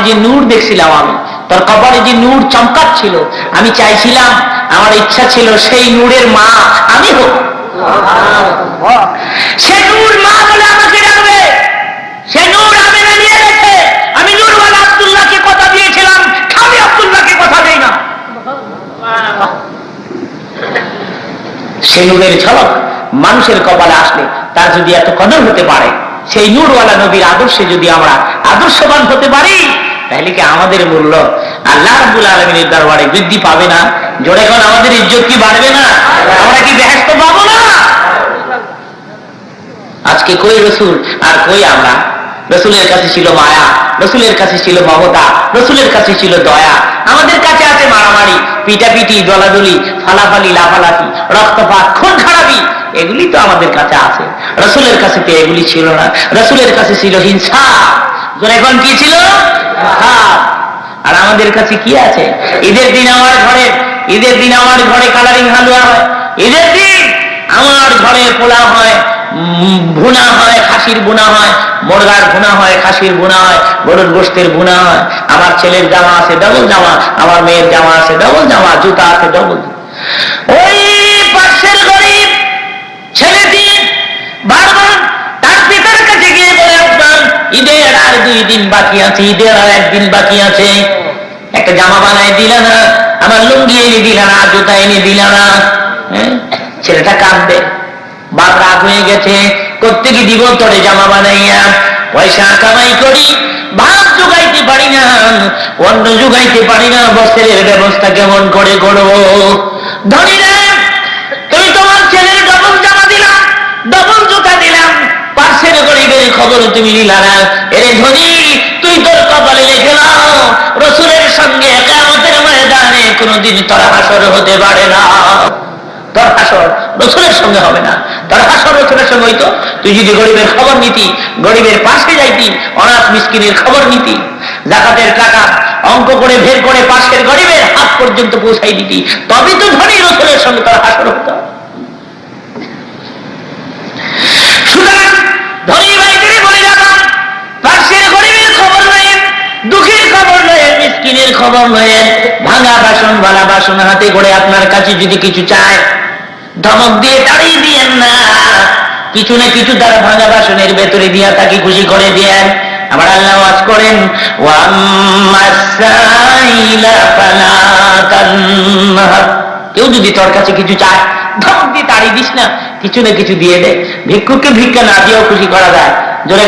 যে নূর দেখছিলাম, আমি তোর কপালে যে নূর চমকাচ্ছিল, আমি চাইছিলাম, আমার ইচ্ছা ছিল সেই নূরের মা আমি হোক। সে নূর মা বলে আমাকে ডাকবে, সে নূর আমেনা নিয়ে গেছে। আমি নূরওয়ালা আব্দুল্লাহকে কথা দিয়েছিলাম, আমি আব্দুল্লাহকে কথা দেই না। সে নূরের ঝলক মানুষের কপালে আসলে তার যদি এত কদর হতে পারে, সেই নূরওয়ালা নবীর আদর্শে যদি আমরা আদর্শবান হতে পারি, তাহলে কি আমাদের মূল্য আল্লাহ রাব্বুল আলামিনের দরবারে বৃদ্ধি পাবে না? জোরে কোন আমাদের ইজ্জত কি বাড়বে না? আমরা কি বেহেশত পাবো না? আজকে কই রসুল আর কই আমরা? রসুলের কাছে ছিল মায়া, রসুলের কাছে ছিল মমতা, রসুলের কাছে ছিল দয়া। আমাদের কাছে আছে মারামারি, পিটাপিটি, দলাদলি, ফালাফালি, লাফালাফি, রক্তপাত, খুন খারাপি। এগুলি তো আমাদের কাছে আছে। রসুলের কাছে তো এগুলি ছিল না। রসুলের কাছে ছিল হিংসা। এখন কি ছিল? আর আমাদের কাছে কি আছে? ঈদের দিন আমার ঘরে কালারিং হালুয়া হয়, ঈদের দিন আমার ঘরে পোলা হয়, ভুনা হয়, খাসির ভুনা হয়, মুরগার ভুনা হয়, খাসির ভুনা হয়, গরুর গোশতের ভুনা হয়। আমার ছেলের জামা আছে ডবল জামা, আমার মেয়ের জামা আছে ডবল জামা, জুতা আছে ডবল। ওই পাশের গরিব ছেলেটি বারবার তার পিতার কাছে গিয়ে বলে, আপনার ঈদের আর 2 দিন বাকি আছে, ঈদের আর 1 দিন বাকি আছে, একটা জামা বানায় দিল না, আমার লুঙ্গি এনে দিল না, জুতা এনে দিল না। ছেলেটা কাঁদবে, বাপ রাগ হয়ে গেছে, প্রত্যেকে দিব তোরে জামা বানাইয়া, পয়সা কামাই করি, ভাত জোগাইতে পারি না, অন্ন জোগাইতে পারি না, বস্ত্রের ব্যবস্থা কেমন করে করবো? ধনীরা, তুমি তোমার ছেলের ডবল জামা দিলাম, ডবল জুতা দিলাম, পাশের গরিবের খবর তুমি নিলা না। এরে ধনী, তুই তোর কপালে লিখে নাও, রসুলের সঙ্গে কিয়ামতের ময়দানে কোনদিন তোর হাসর হতে পারে না। তোর হাসর রসুলের সঙ্গে হবে না, তোর হাসর রসুলের সঙ্গে হইতো তুই যদি গরিবের খবর নিতি, গরিবের পাশে যাইতি, অনাথ মিসকিনের খবর নিতি, যাকাতের টাকা অঙ্ক করে বের করে পাশের গরিবের হাত পর্যন্ত পৌঁছাই দিতি, তবে তো ধনী রসুলের সঙ্গে তোর হাসর হতো। সুতরাং ধনী ভাইদের বলে যাবেন, পাশের গরিবের খবর নেন, দুঃখের খবর নেন, মিসকিনের খবর নেন। ভাঙা বাসন, ভালা বাসন হাতে করে আপনার কাছে যদি কিছু চায়, ধমক দিয়ে তাড়িয়ে দিয়েন না, কিছু না কিছু তারা ভাঙা বাসনের ভেতরে দিয়া তাকে খুশি করে দেন। আমার আল্লাহ ওয়াজ করেন, কেউ যদি তোর কাছে কিছু চায়, ধমক দিয়ে তাড়িয়ে দিস না, কিছু না কিছু দিয়ে দে। ভিক্ষুককে ভিক্ষা না দিয়েও খুশি করা যায়। জোরে